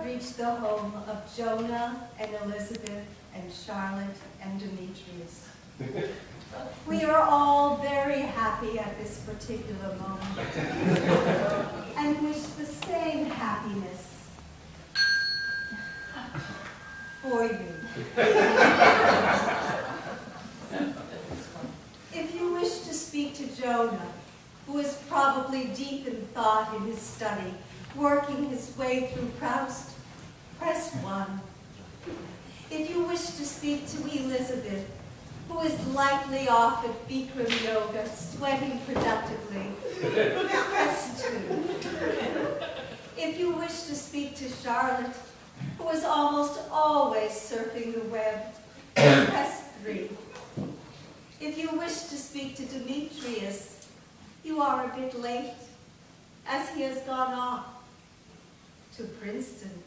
reached the home of Jonah and Elizabeth and Charlotte and Demetrius. We are all very happy at this particular moment and wish the same happiness for you. If you wish to speak to Jonah, who is probably deep in thought in his study, working his way through Proust, press 1. If you wish to speak to Elizabeth, who is likely off at Bikram yoga, sweating productively, press 2. If you wish to speak to Charlotte, who is almost always surfing the web, press 3. If you wish to speak to Demetrius, you are a bit late, as he has gone off to Princeton.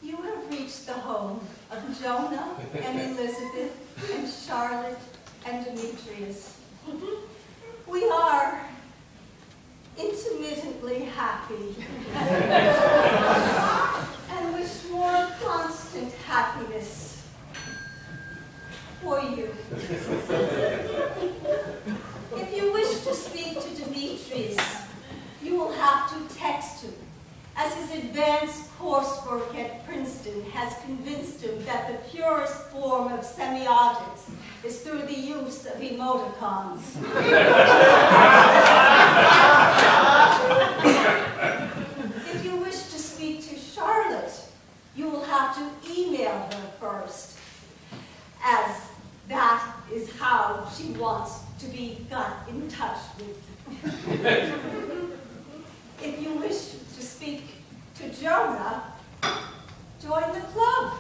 You have reached the home of Jonah and Elizabeth and Charlotte and Demetrius. We are intermittently happy and wish more constant happiness for you. If you wish to speak to Demetrius, you will have to text him, as his advanced coursework at Princeton has convinced him that the purest form of semiotics is through the use of emoticons. If you wish to speak to Charlotte, you will have to email her first, as that is how she wants to be got in touch with. If you wish to speak to Jonah, join the club.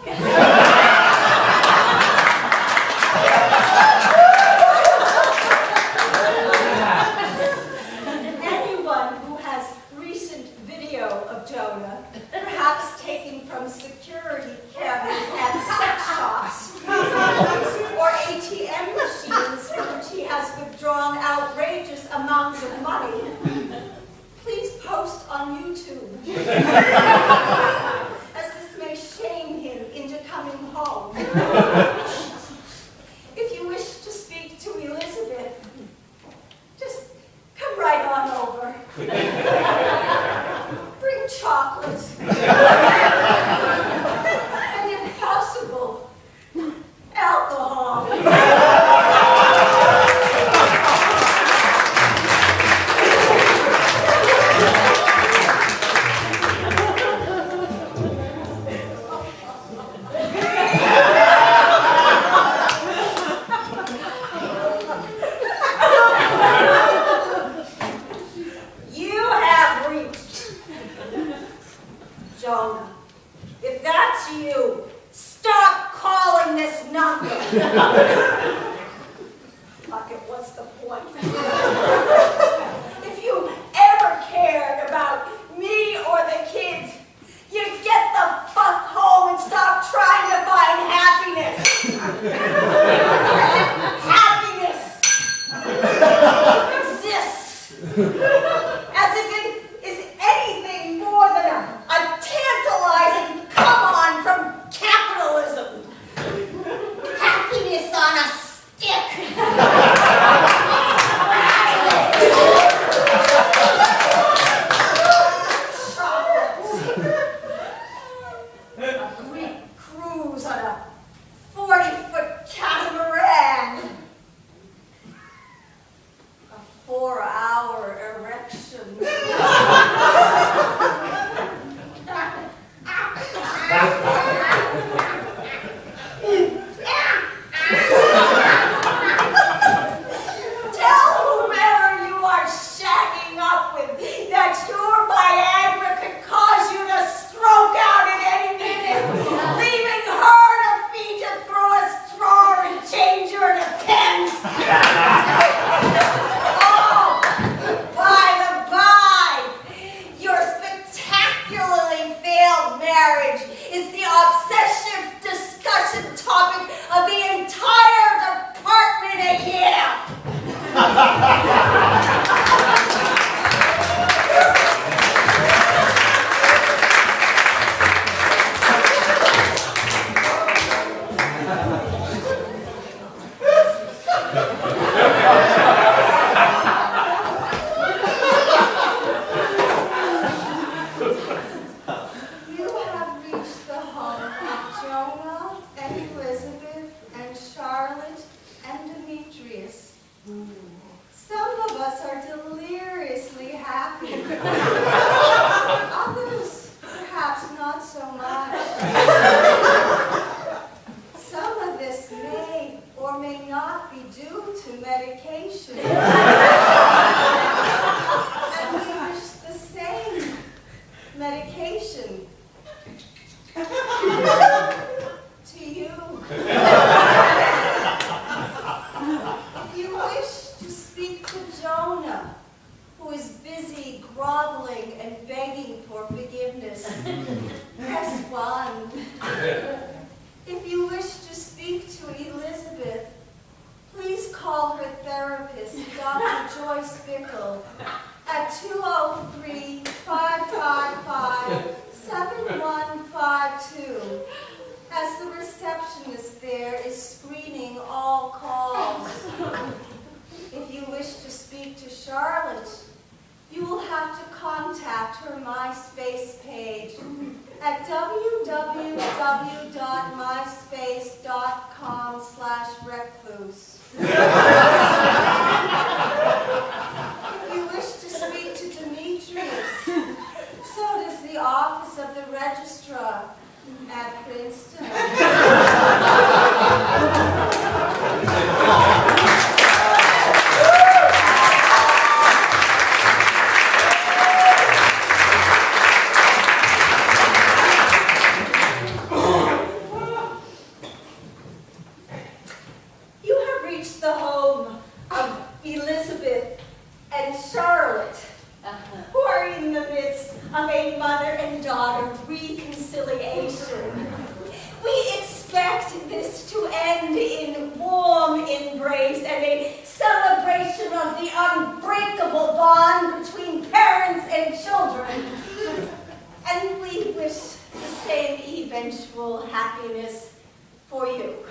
Anyone who has recent video of Jonah, perhaps taken from security cameras at sex shops or ATM machines from which he has withdrawn outrageous amounts of money, please post on YouTube, as this may shame him into coming home. If you wish to speak to Elizabeth, just come right on over. Bring chocolate. And if possible, alcohol. Jonah, if that's you, stop calling this number. Fuck it, what's the point? If you ever cared about me or the kids, you get the fuck home and stop trying to find happiness. Happiness exists. As if it is anything more than a tantalizing come-on from capitalism. Happiness on a groveling and begging for forgiveness, press 1. If you wish to speak to Elizabeth, please call her therapist, Dr. Joyce Bickle, at 203-555-7152, as the receptionist there is screening all calls. If you wish to speak to Charlotte, you will have to contact her MySpace page at www.myspace.com/recluse. If you wish to speak to Demetrius, so does the office of the registrar at Princeton. The home of Elizabeth and Charlotte, who are in the midst of a mother and daughter reconciliation. We expect this to end in warm embrace and a celebration of the unbreakable bond between parents and children. And we wish the same eventual happiness for you.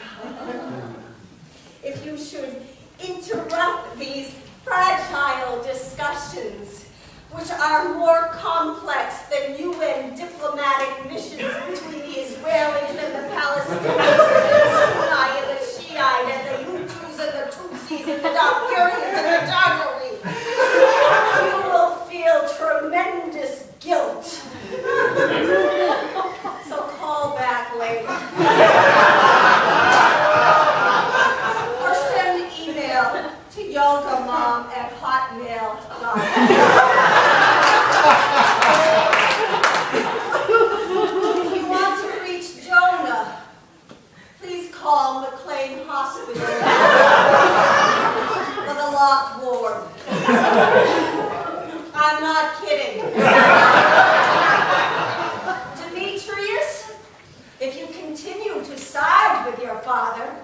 If you should interrupt these fragile discussions, which are more complex than UN diplomatic missions between the Israelis and the Palestinians, the Sunni and the Shiite, and the Hutus and the Tutsis and the Darfurians and the Jagari, you will feel tremendous guilt. So call back later. To yogamom@hotmail.com. If you want to reach Jonah, please call McLean Hospital for the locked ward. I'm not kidding. Demetrius, if you continue to side with your father,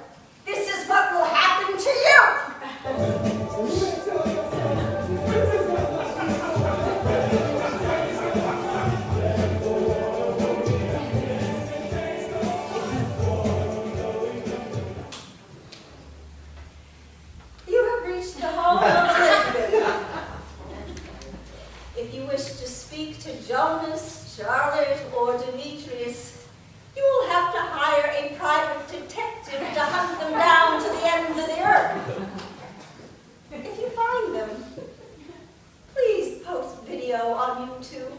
this is what will happen to you. You have reached the home of Elizabeth. If you wish to speak to Jonas, Charlotte, or Demetrius, you will have to hire a private detective to hunt them down to the ends of the earth. If you find them, please post video on YouTube.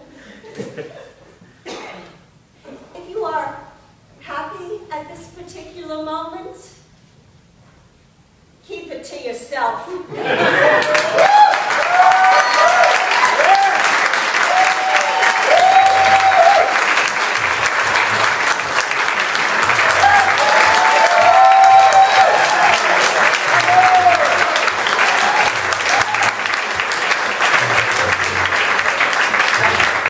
If you are happy at this particular moment, keep it to yourself.